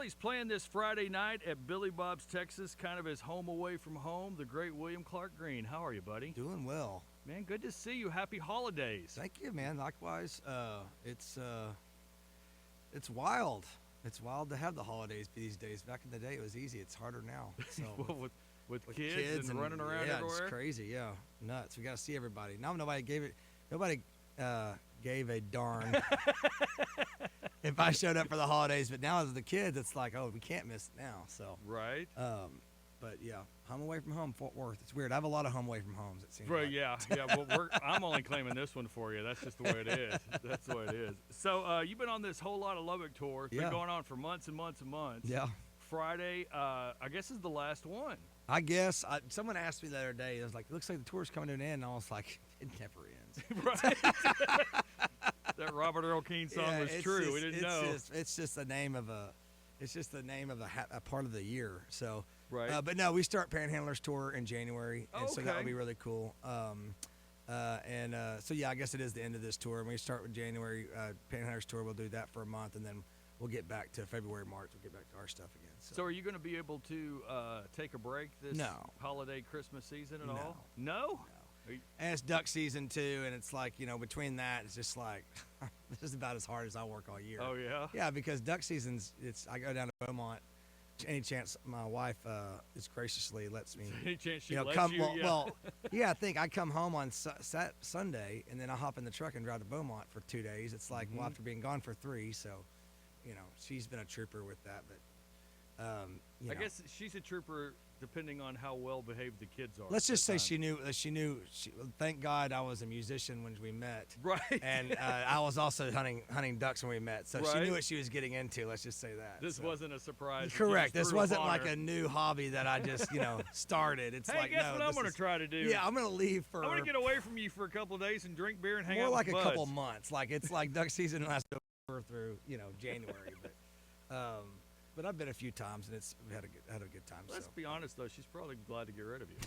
he's playing this Friday night at Billy Bob's Texas, kind of his home away from home, the great William Clark Green. How are you, buddy? Doing well. Man, good to see you. Happy holidays. Thank you, man. Likewise. It's wild. It's wild to have the holidays these days. Back in the day, it was easy. It's harder now. So Well, with kids and running around yeah, everywhere. it's crazy. Yeah, nuts. We got to see everybody. Now nobody gave a darn if I showed up for the holidays. But now as the kids, it's like, oh, we can't miss it now. So Right. but yeah, home away from home, Fort Worth. It's weird. I have a lot of home away from homes. It seems. Right, like. yeah. Well, I'm only claiming this one for you. That's just the way it is. That's the way it is. So you've been on this whole lot of Lubbock tour. It's been going on for months and months and months. Yeah. Friday, I guess, is the last one. I guess. Someone asked me the other day. It was like, it looks like the tour's coming to an end. And I was like, it never ends. Right. That Robert Earl Keen song was true. We didn't know. It's just the name of a. It's just the name of a part of the year. So. Right. But no, we start Panhandlers tour in January, and so that will Okay. be really cool. So yeah, I guess it is the end of this tour. And we start with January Panhandlers tour. We'll do that for a month, and then we'll get back to February, March. We'll get back to our stuff again. So are you going to be able to take a break this holiday Christmas season at all? No? And it's duck season too, and it's like, between that, it's just like this is about as hard as I work all year. Oh yeah. Yeah, because duck season's I go down to Beaumont. Any chance my wife is graciously lets me. Any chance she lets come. you? Well, Yeah. well, yeah. I think I come home on Sunday, and then I hop in the truck and drive to Beaumont for 2 days. It's like well, after being gone for 3, so she's been a trooper with that. But I guess she's a trooper depending on how well behaved the kids are. let's just at say times. she knew. Thank God I was a musician when we met. Right. And I was also hunting ducks when we met, so she Right. knew what she was getting into. Let's just say that. This wasn't a surprise. Correct. This wasn't like a a new hobby that I just started. It's Hey, like guess no. what I'm this going to is- try to do? Yeah, I'm gonna leave for I'm going to get away from you for a couple of days and drink beer and hang more out like with a couple buds. months. Like it's like duck season lasts over through January, but I've been a few times and we had a good time. Let's so. be honest though, she's probably glad to get rid of you.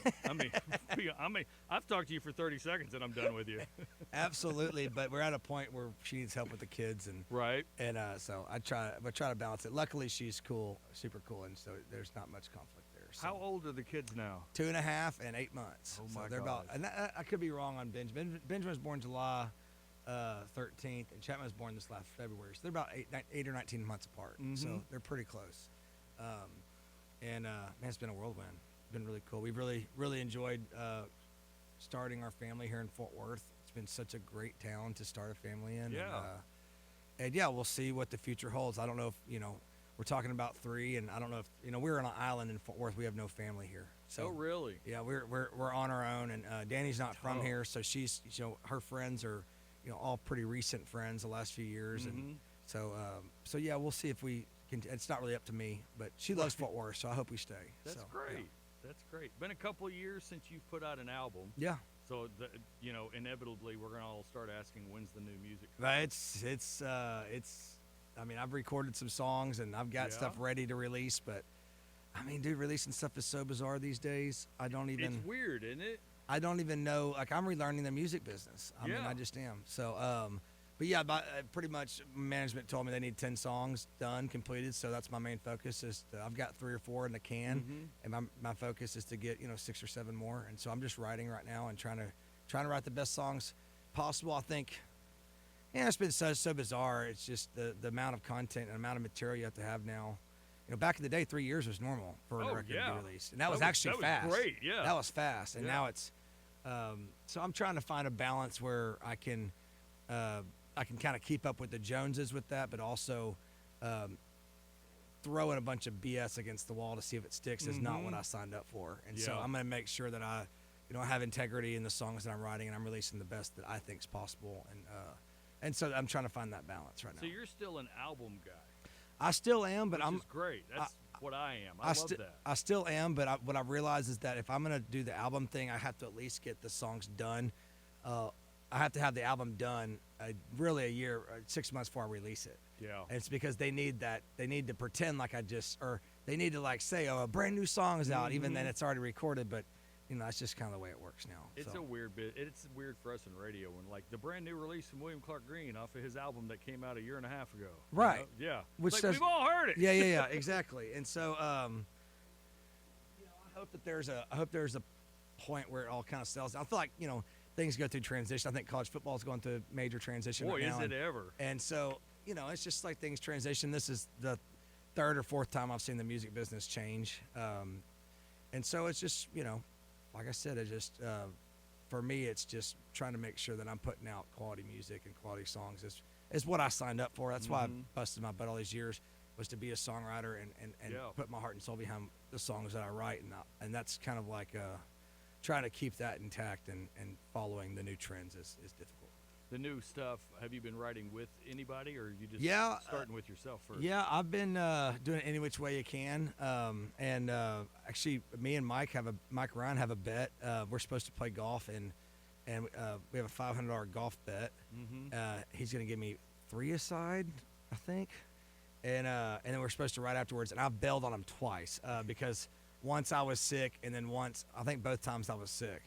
I mean, I've talked to you for 30 seconds and I'm done with you. Absolutely, but we're at a point where she needs help with the kids and Right. so I try to balance it. Luckily, she's cool, super cool, and so there's not much conflict there. So. How old are the kids now? 2.5 and 8 months. Oh so my they're about, gosh. and I could be wrong on Benjamin. Benjamin was born July 13th, and Chapman was born this last February. So they're about 8 or 19 months apart. So they're pretty close. Man, it's been a whirlwind. It's been really cool. We've really enjoyed starting our family here in Fort Worth. It's been such a great town to start a family in. Yeah. And yeah, we'll see what the future holds. I don't know if we're talking about 3, and I don't know if we're on an island in Fort Worth. We have no family here. So Oh, really? yeah, we're on our own, and Danny's not from here, so she's her friends are all pretty recent friends the last few years, and so yeah, we'll see if we can. It's not really up to me, but she loves Fort Worth, so I hope we stay. That's So, great. That's great. Been a couple of years since you've put out an album. Yeah. So, inevitably, we're going to all start asking, when's the new music? But it's. I mean, I've recorded some songs and I've got stuff ready to release, but I mean, dude, releasing stuff is so bizarre these days. I don't even. It's weird, isn't it? I don't even know. Like, I'm relearning the music business. I mean, I just am. So, but yeah, pretty much management told me they need 10 songs done, completed. So that's my main focus. I've got 3 or 4 in the can, and my focus is to get 6 or 7 more. And so I'm just writing right now and trying to write the best songs possible. I think. Yeah, it's been so bizarre. It's just the amount of content and amount of material you have to have now. Back in the day, 3 years was normal for a record to be released, and that was actually fast. That was great, yeah. That was fast, and now it's. So I'm trying to find a balance where I can kind of keep up with the Joneses with that, but also throw in a bunch of BS against the wall to see if it sticks is not what I signed up for, and so I'm going to make sure that I have integrity in the songs that I'm writing, and I'm releasing the best that I think is possible, and so I'm trying to find that balance right now. So you're still an album guy. I still am, but Which is great. That's what I am. I love that. I still am, but what I've realized is that if I'm going to do the album thing, I have to at least get the songs done. I have to have the album done really a year, 6 months before I release it. Yeah. And it's because they need that. They need to pretend like or they need to say, oh, a brand new song is out, even then it's already recorded. But that's just kind of the way it works now. It's so. a weird bit. It's weird for us in radio when like the brand new release from William Clark Green off of his album that came out a year and a half ago. Right. Yeah. Which like, does, we've all heard it. Yeah, exactly. And so, I hope that there's a point where it all kind of settles. I feel like things go through transition. I think college football is going through a major transition Boy, right now. is it ever. And so, it's just like things transition. This is the third or fourth time I've seen the music business change. And so it's just, like I said, it just, for me, it's just trying to make sure that I'm putting out quality music and quality songs. Is what I signed up for. That's why I busted my butt all these years, was to be a songwriter and put my heart and soul behind the songs that I write. And that's kind of like trying to keep that intact and following the new trends is difficult. The new stuff, have you been writing with anybody, or are you just starting with yourself first? Yeah, I've been doing it any which way you can. And actually, me and Mike Ryan have a bet. We're supposed to play golf, and we have a $500 golf bet. He's going to give me 3 aside, I think. And then we're supposed to write afterwards. And I've bailed on him twice because once I was sick, and then I think both times I was sick.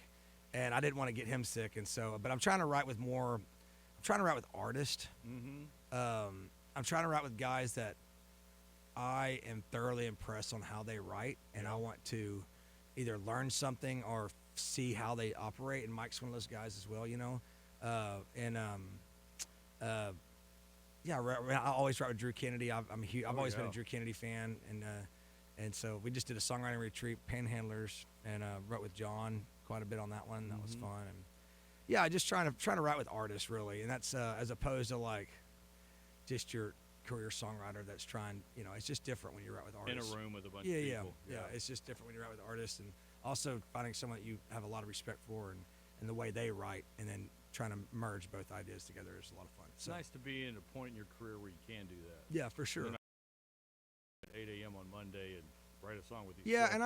And I didn't want to get him sick, but I'm trying to write with artists. I'm trying to write with guys that I am thoroughly impressed on how they write, and I want to either learn something or see how they operate. And Mike's one of those guys as well, I always write with Drew Kennedy. I've always been a Drew Kennedy fan, and so we just did a songwriting retreat, Panhandlers, and wrote with John quite a bit on that one. That was fun. And just trying to write with artists, really, and that's as opposed to like just your career songwriter that's trying. It's just different when you write with artists. In a room with a bunch of people. Yeah. It's just different when you write with artists, and also finding someone that you have a lot of respect for and the way they write, and then trying to merge both ideas together is a lot of fun. It's nice to be in a point in your career where you can do that. Yeah, for sure. At 8 a.m. on Monday and write a song with you. Yeah, and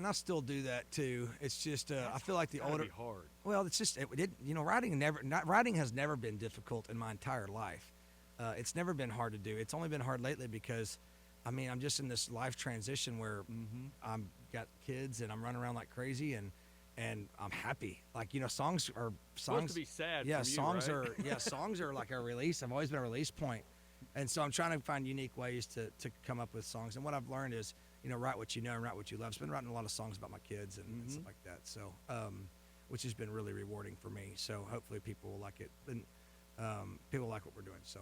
I still do that too. It's just I feel like the older. Be hard. Well, it's just writing has never been difficult in my entire life. It's never been hard to do. It's only been hard lately because, I'm just in this life transition where I'm got kids and I'm running around like crazy and I'm happy. Like songs are supposed to be sad. Yeah, from you, songs right? songs are like a release. I've always been a release point, and so I'm trying to find unique ways to come up with songs. And what I've learned is write what you know and write what you love. I've been writing a lot of songs about my kids and stuff like that. So which has been really rewarding for me. So hopefully people will like it, and people like what we're doing. So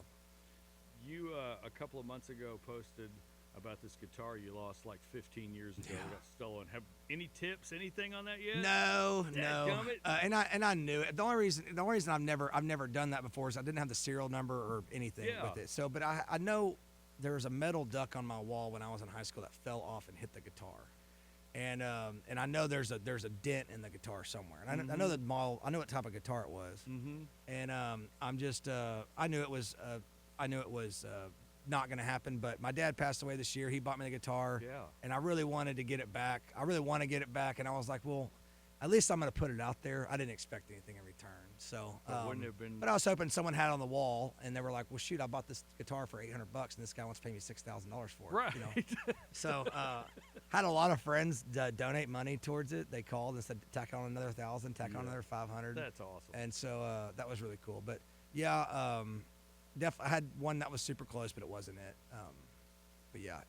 you a couple of months ago posted about this guitar you lost like 15 years ago. It got stolen. Have any tips, anything on that yet? No. And I knew it. The only reason I've never done that before is I didn't have the serial number or anything with it. So, but I know there was a metal duck on my wall when I was in high school that fell off and hit the guitar, and I know there's a dent in the guitar somewhere. And I know the model. I know what type of guitar it was. And I'm just I knew it was not going to happen, but my dad passed away this year. He bought me the guitar, and I really wanted to get it back. I really want to get it back, and I was like, well, at least I'm going to put it out there. I didn't expect anything in return, so. Wouldn't have been. But I was hoping someone had it on the wall, and they were like, well, shoot, I bought this guitar for $800, and this guy wants to pay me $6,000 for it. Right. So had a lot of friends donate money towards it. They called and said, tack on another $1,000, tack on another $500. That's awesome. And so that was really cool. But I had one that was super close, but it wasn't it. But yeah,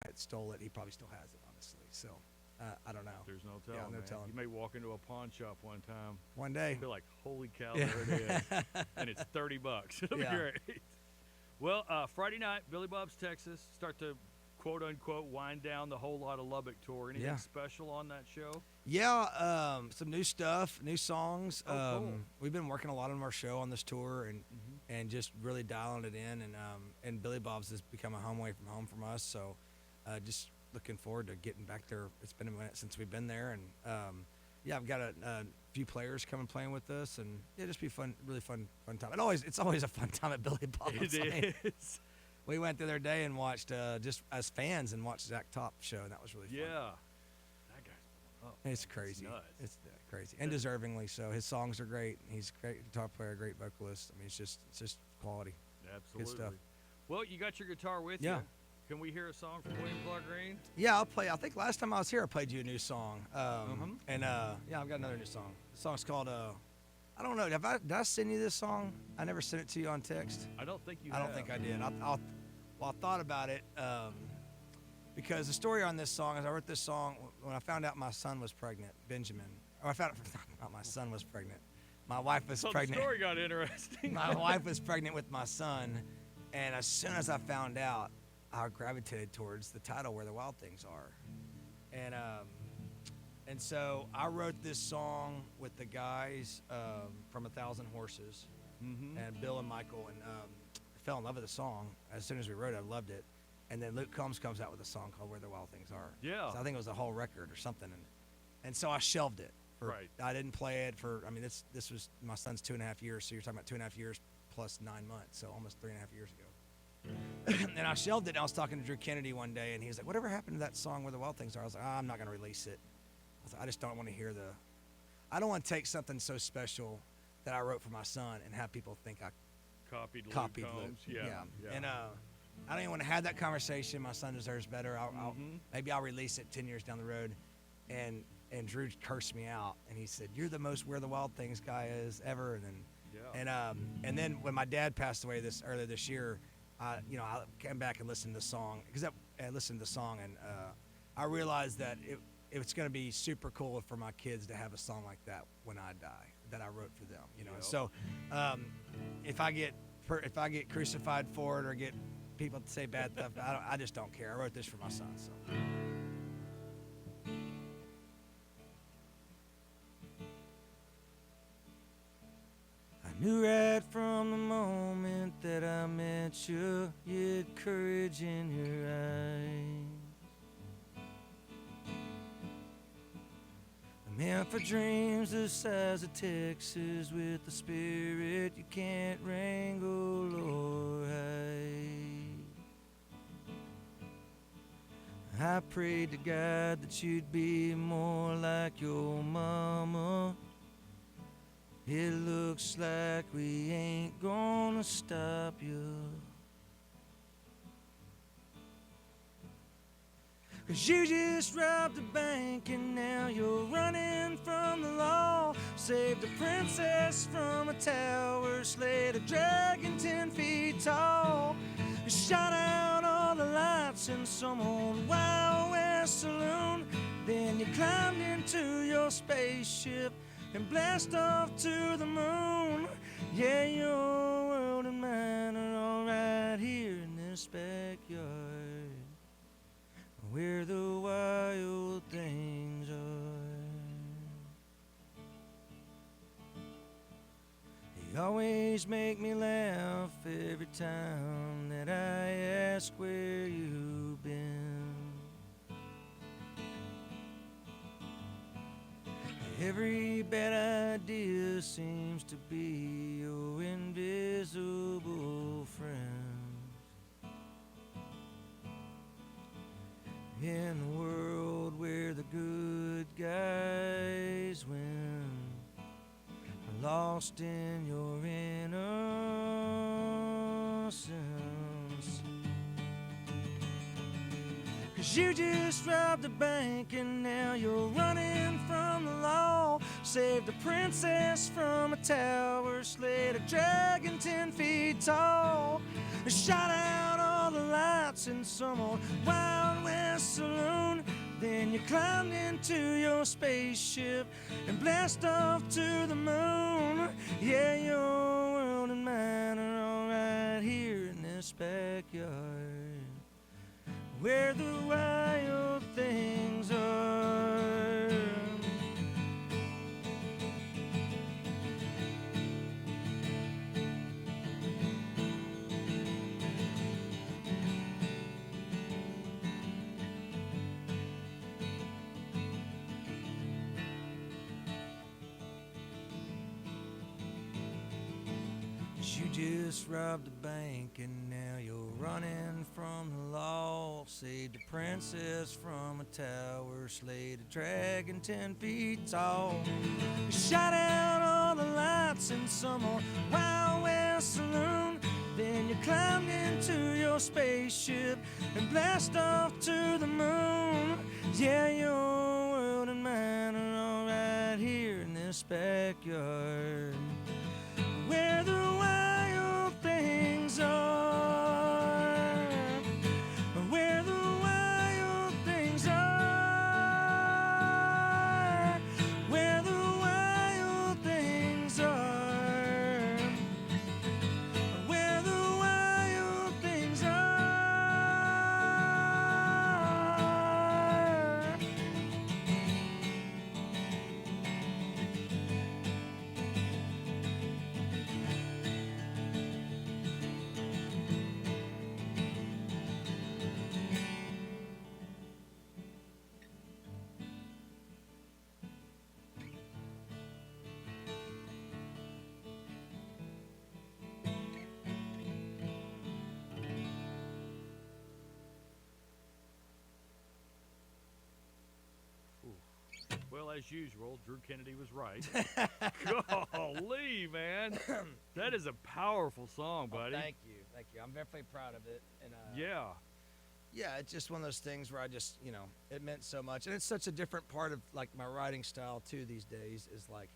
I stole it. He probably still has it, honestly. So I don't know. There's no telling. Yeah, no telling. You may walk into a pawn shop one time. One day. Be like, holy cow, there it is. And it's $30. It'll be great. Well, Friday night, Billy Bob's Texas. Start to quote unquote wind down the Whole Lot of Lubbock tour. Anything special on that show? Yeah, some new stuff, new songs. Cool. We've been working a lot on our show on this tour and just really dialing it in. And Billy Bob's has become a home away from home from us. So just looking forward to getting back there. It's been a minute since we've been there. And I've got a few players coming playing with us. And just be fun, really fun time. It's always a fun time at Billy Bob's. It is. We went the other day and watched, just as fans, and watched Zach Top show, and that was really fun. Yeah. That guy's blowing up. It's crazy. It's It's crazy. And deservingly so. His songs are great. He's a great guitar player, great vocalist. I mean, it's just quality. Absolutely. Good stuff. Well, you got your guitar with Yeah. you. Can we hear a song from William Clark Green? Yeah, I'll play. I think last time I was here, I played you a new song. And yeah, I've got another new song. The song's called I don't know. Did I send you this song? I never sent it to you on text. I don't think you. I don't think I did. I thought about it because the story on this song is I wrote this song when I found out my son was pregnant, Benjamin. Or I found out my son was pregnant. My wife was pregnant. The story got interesting. My wife was pregnant with my son, and as soon as I found out, I gravitated towards the title "Where the Wild Things Are," and so I wrote this song with the guys from 1,000 Horses, and Bill and Michael, and I fell in love with the song as soon as we wrote it. I loved it, and then Luke Combs comes out with a song called "Where the Wild Things Are." Yeah, so I think it was a whole record or something, and so I shelved it. Right. I didn't play it for. I mean, this was my son's 2.5 years, so you're talking about 2.5 years plus 9 months, so almost 3.5 years ago. And I shelved it. And I was talking to Drew Kennedy one day, and he was like, "Whatever happened to that song Where the Wild Things Are?" I was like, "I'm not going to release it." I was like, "I just don't want to hear I don't want to take something so special that I wrote for my son and have people think I copied Luke Luke. Combs. Yeah. And I don't even want to have that conversation. My son deserves better. Maybe I'll release it 10 years down the road." And Drew cursed me out, and he said, "You're the most Where the Wild Things guy is ever." And then when my dad passed away earlier this year, I came back and listened to the song because I listened to the song, and I realized that it's going to be super cool for my kids to have a song like that when I die that I wrote for them. Yep. So if I get crucified for it or get people to say bad stuff, I just don't care. I wrote this for my son. So. I knew right from the moment that I met you, you had courage in your eyes. A man for dreams the size of Texas with a spirit you can't wrangle or hide. I prayed to God that you'd be more like your mama. It looks like we ain't gonna stop you. 'Cause you just robbed a bank and now you're running from the law. Saved a princess from a tower, slayed a dragon 10 feet tall. You shot out all the lights in some old Wild West saloon. Then you climbed into your spaceship and blast off to the moon. Yeah, your world and mine are all right here in this backyard, where the wild things are. You always make me laugh every time that I ask where you've been. Every bad idea seems to be your invisible friend. In a world where the good guys win, lost in your innocence. 'Cause you just robbed a bank and now you're running from the law. Saved a princess from a tower, slayed a dragon 10 feet tall. Shot out all the lights in some old Wild West saloon. Then you climbed into your spaceship and blasted off to the moon. Yeah, your world and mine are all right here in this backyard, where the wild things are. You just robbed a bank and now you're running from the law. Saved a princess from a tower, slayed a dragon 10 feet tall. Shot out all the lights in some old Wild West saloon. Then you climbed into your your spaceship and blast off to the moon. Yeah, your world and mine are all right here in this backyard, where the wild things are, where the wild things are, where the wild things are, where the wild things are. Well, as usual, Drew Kennedy was right. Golly, man. That is a powerful song, buddy. Oh, thank you. I'm definitely proud of it. And Yeah. yeah, it's just one of those things where I just, it meant so much. And it's such a different part of like my writing style too these days is like,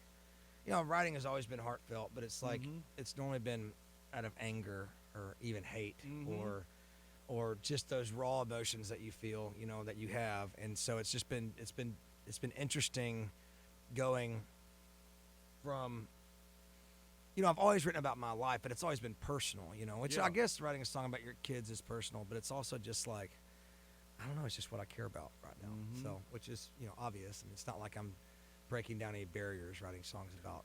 writing has always been heartfelt, but it's like it's normally been out of anger or even hate or just those raw emotions that you feel, that you have. And so it's just been it's been interesting going from, I've always written about my life, but it's always been personal, which I guess writing a song about your kids is personal, but it's also just like, I don't know, it's just what I care about right now. So, which is, obvious. I mean, it's not like I'm breaking down any barriers writing songs about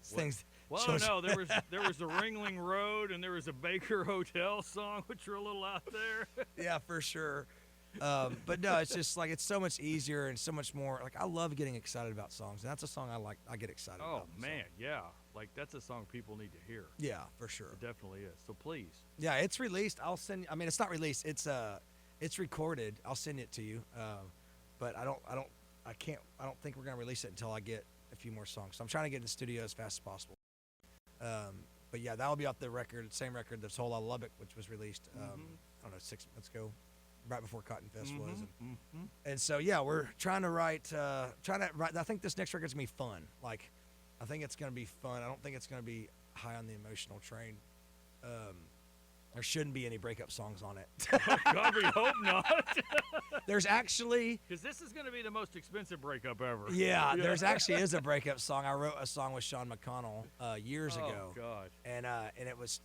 things. Well, no, there was the Ringling Road and there was a Baker Hotel song, which are a little out there. Yeah, for sure. But no, it's just like, it's so much easier and so much more. Like, I love getting excited about songs, and that's a song I get excited about. Oh, man, yeah. Like, that's a song people need to hear. Yeah, for sure. It definitely is. So please. Yeah, it's released. I'll send. I mean, it's not released. It's recorded. I'll send it to you. But I don't think we're gonna release it until I get a few more songs. So I'm trying to get in the studio as fast as possible. But yeah, that'll be off the record, same record, this Whole Lot of Lubbock, which was released. I don't know, 6 months ago, right before Cotton Fest was. And so yeah, we're trying to write. I think this next record's gonna be fun. Like, I think it's gonna be fun. I don't think it's gonna be high on the emotional train. There shouldn't be any breakup songs on it. God, we hope not. There's actually, because this is going to be the most expensive breakup ever. Yeah, there's actually is a breakup song. I wrote a song with Sean McConnell years ago. Oh God. And it was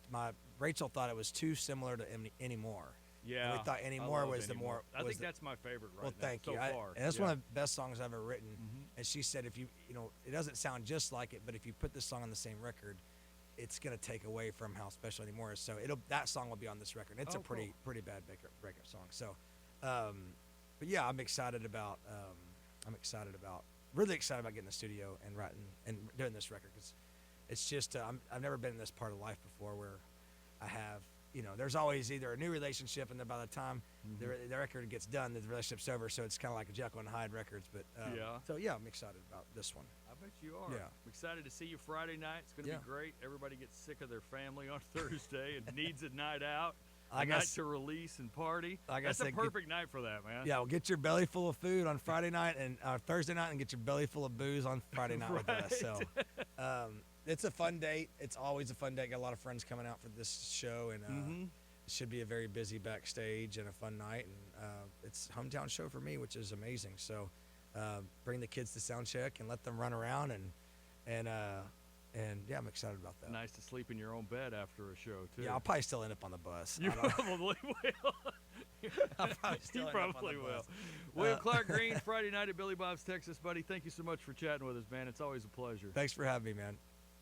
my Rachel thought it was too similar to Anymore. Yeah. And we thought Anymore was Anymore. the more. I think that's my favorite right now. Well, thank you. So far. And that's one of the best songs I've ever written. And she said, if it doesn't sound just like it, but if you put this song on the same record, it's gonna take away from how special Anymore is. So that song will be on this record. It's a pretty bad breakup song. So, but yeah, I'm excited about really excited about getting in the studio and writing and doing this record, because it's just I've never been in this part of life before where I have, there's always either a new relationship, and then by the time the record gets done, the relationship's over. So it's kind of like a Jekyll and Hyde records. But so yeah, I'm excited about this one. I bet you are. Yeah. I'm excited to see you Friday night. It's going to be great. Everybody gets sick of their family on Thursday and needs a night out. A night to release and party. That's a perfect night for that, man. Yeah, well, get your belly full of food on Friday night and Thursday night, and get your belly full of booze on Friday night with us. So it's a fun date. It's always a fun date. Got a lot of friends coming out for this show, and it should be a very busy backstage and a fun night. And it's a hometown show for me, which is amazing. So bring the kids to sound check and let them run around, and yeah, I'm excited about that. Nice to sleep in your own bed after a show too. Yeah, I'll probably still end up on the bus. You probably will. You probably will. William Clark Green, Friday night at Billy Bob's Texas, buddy. Thank you so much for chatting with us, man. It's always a pleasure. Thanks for having me, man.